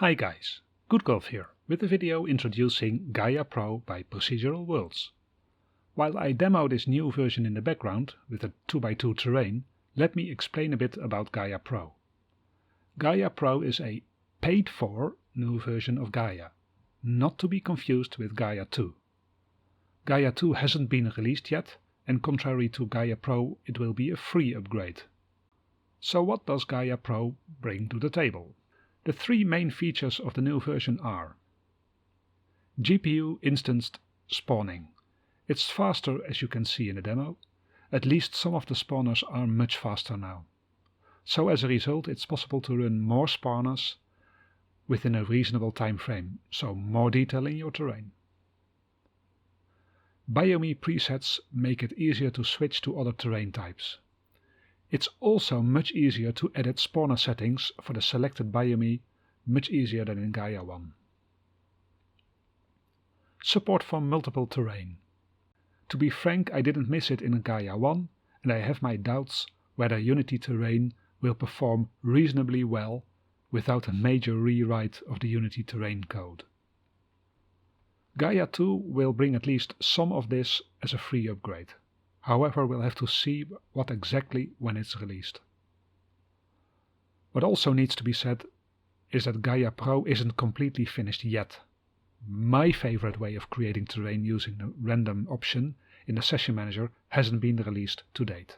Hi guys, GoodGolf here with a video introducing Gaia Pro by Procedural Worlds. While I demo this new version in the background with a 2x2 terrain, let me explain a bit about Gaia Pro. Gaia Pro is a paid-for new version of Gaia, not to be confused with Gaia 2. Gaia 2 hasn't been released yet, and contrary to Gaia Pro, it will be a free upgrade. So what does Gaia Pro bring to the table? The three main features of the new version are GPU instanced spawning. It's faster, as you can see in the demo. At least some of the spawners are much faster now. So as a result, it's possible to run more spawners within a reasonable time frame, so more detail in your terrain. Biome presets make it easier to switch to other terrain types. It's also much easier to edit spawner settings for the selected biome, much easier than in Gaia 1. Support for multiple terrain. To be frank, I didn't miss it in Gaia 1, and I have my doubts whether Unity terrain will perform reasonably well without a major rewrite of the Unity terrain code. Gaia 2 will bring at least some of this as a free upgrade. However, we'll have to see what exactly when it's released. What also needs to be said is that Gaia Pro isn't completely finished yet. My favorite way of creating terrain using the random option in the session manager hasn't been released to date.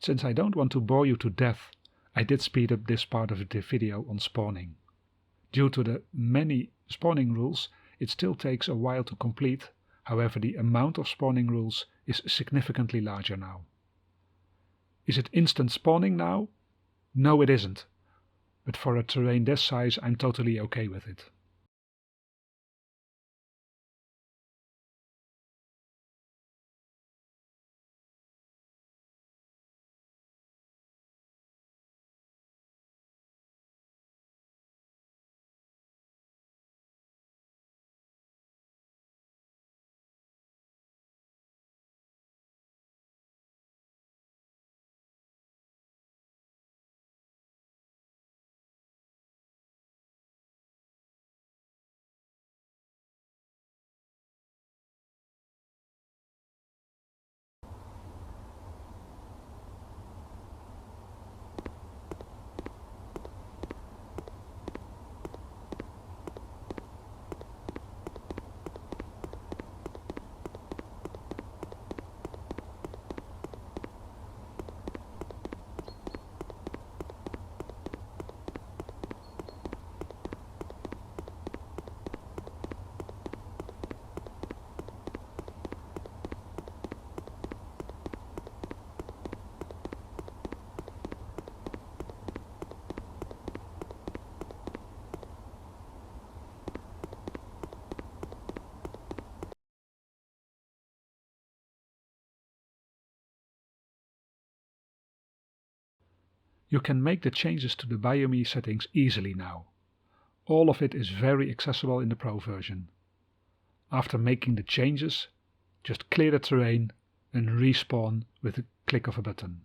Since I don't want to bore you to death, I did speed up this part of the video on spawning. Due to the many spawning rules, it still takes a while to complete, however the amount of spawning rules is significantly larger now. Is it instant spawning now? No, it isn't, but for a terrain this size I'm totally okay with it. You can make the changes to the biome settings easily now. All of it is very accessible in the Pro version. After making the changes, just clear the terrain and respawn with a click of a button.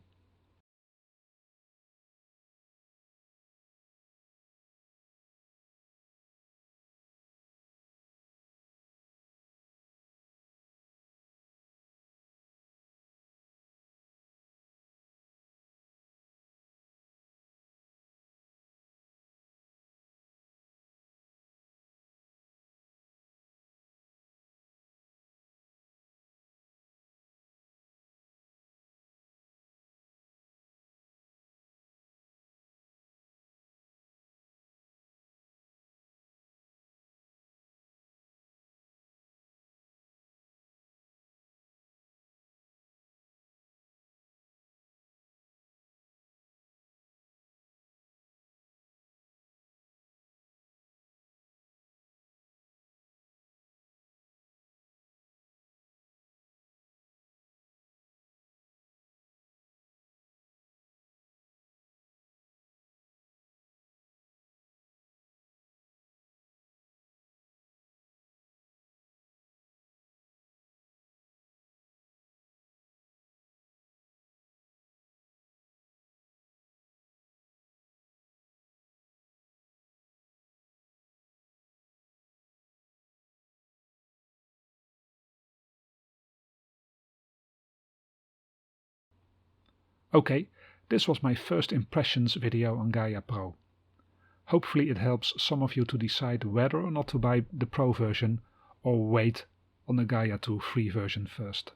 Okay, this was my first impressions video on Gaia Pro. Hopefully it helps some of you to decide whether or not to buy the Pro version or wait on the Gaia 2 free version first.